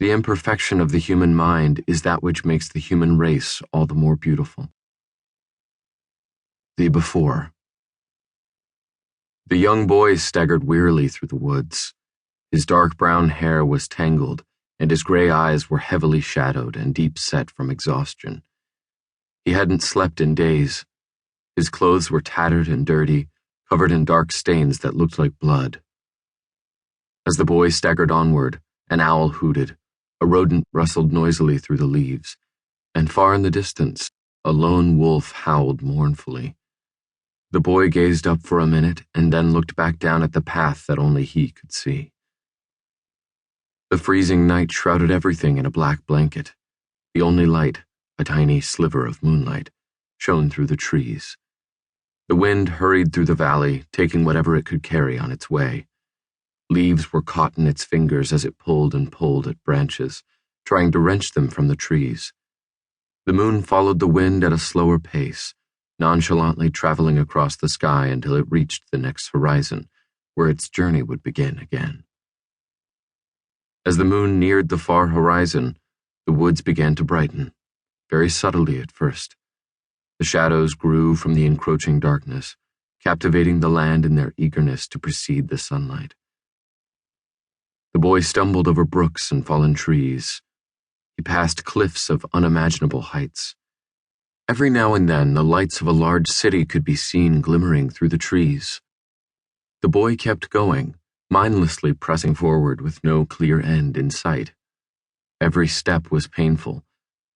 The imperfection of the human mind is that which makes the human race all the more beautiful. The Before. The young boy staggered wearily through the woods. His dark brown hair was tangled, and his gray eyes were heavily shadowed and deep-set from exhaustion. He hadn't slept in days. His clothes were tattered and dirty, covered in dark stains that looked like blood. As the boy staggered onward, an owl hooted, a rodent rustled noisily through the leaves, and far in the distance, a lone wolf howled mournfully. The boy gazed up for a minute and then looked back down at the path that only he could see. The freezing night shrouded everything in a black blanket. The only light, a tiny sliver of moonlight, shone through the trees. The wind hurried through the valley, taking whatever it could carry on its way. Leaves were caught in its fingers as it pulled and pulled at branches, trying to wrench them from the trees. The moon followed the wind at a slower pace, nonchalantly traveling across the sky until it reached the next horizon, where its journey would begin again. As the moon neared the far horizon, the woods began to brighten, very subtly at first. The shadows grew from the encroaching darkness, captivating the land in their eagerness to precede the sunlight. The boy stumbled over brooks and fallen trees. He passed cliffs of unimaginable heights. Every now and then, the lights of a large city could be seen glimmering through the trees. The boy kept going, mindlessly pressing forward with no clear end in sight. Every step was painful,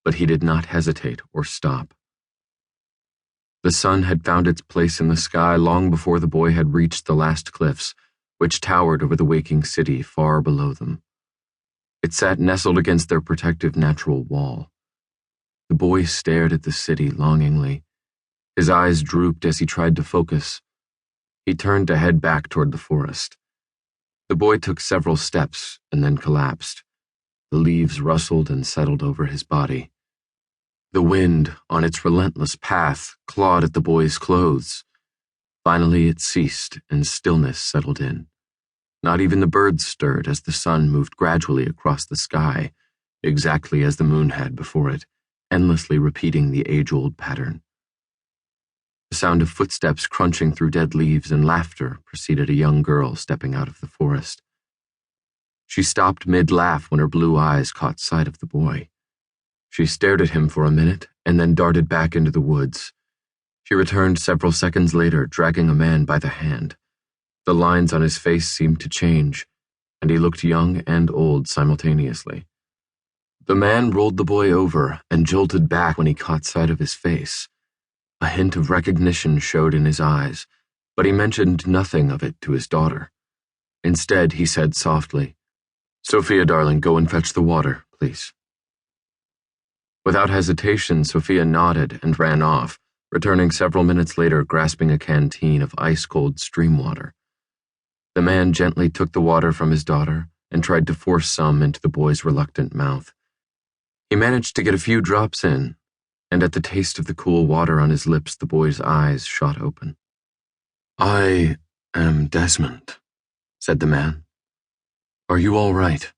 but he did not hesitate or stop. The sun had found its place in the sky long before the boy had reached the last cliffs, which towered over the waking city far below them. It sat nestled against their protective natural wall. The boy stared at the city longingly. His eyes drooped as he tried to focus. He turned to head back toward the forest. The boy took several steps and then collapsed. The leaves rustled and settled over his body. The wind, on its relentless path, clawed at the boy's clothes. Finally it ceased and stillness settled in. Not even the birds stirred as the sun moved gradually across the sky, exactly as the moon had before it, endlessly repeating the age-old pattern. The sound of footsteps crunching through dead leaves and laughter preceded a young girl stepping out of the forest. She stopped mid-laugh when her blue eyes caught sight of the boy. She stared at him for a minute and then darted back into the woods. She returned several seconds later, dragging a man by the hand. The lines on his face seemed to change, and he looked young and old simultaneously. The man rolled the boy over and jolted back when he caught sight of his face. A hint of recognition showed in his eyes, but he mentioned nothing of it to his daughter. Instead, he said softly, "Sophia, darling, go and fetch the water, please." Without hesitation, Sophia nodded and ran off, returning several minutes later grasping a canteen of ice-cold stream water. The man gently took the water from his daughter and tried to force some into the boy's reluctant mouth. He managed to get a few drops in, and at the taste of the cool water on his lips, the boy's eyes shot open. "I am Desmond," said the man. "Are you all right?"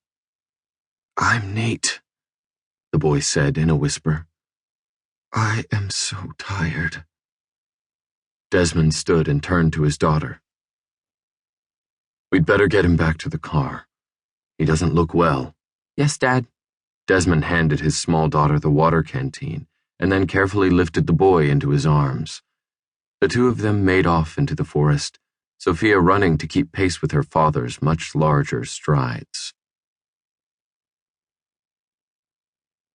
"I'm Nate," the boy said in a whisper. "I am so tired." Desmond stood and turned to his daughter. "We'd better get him back to the car. He doesn't look well." "Yes, Dad." Desmond handed his small daughter the water canteen and then carefully lifted the boy into his arms. The two of them made off into the forest, Sophia running to keep pace with her father's much larger strides.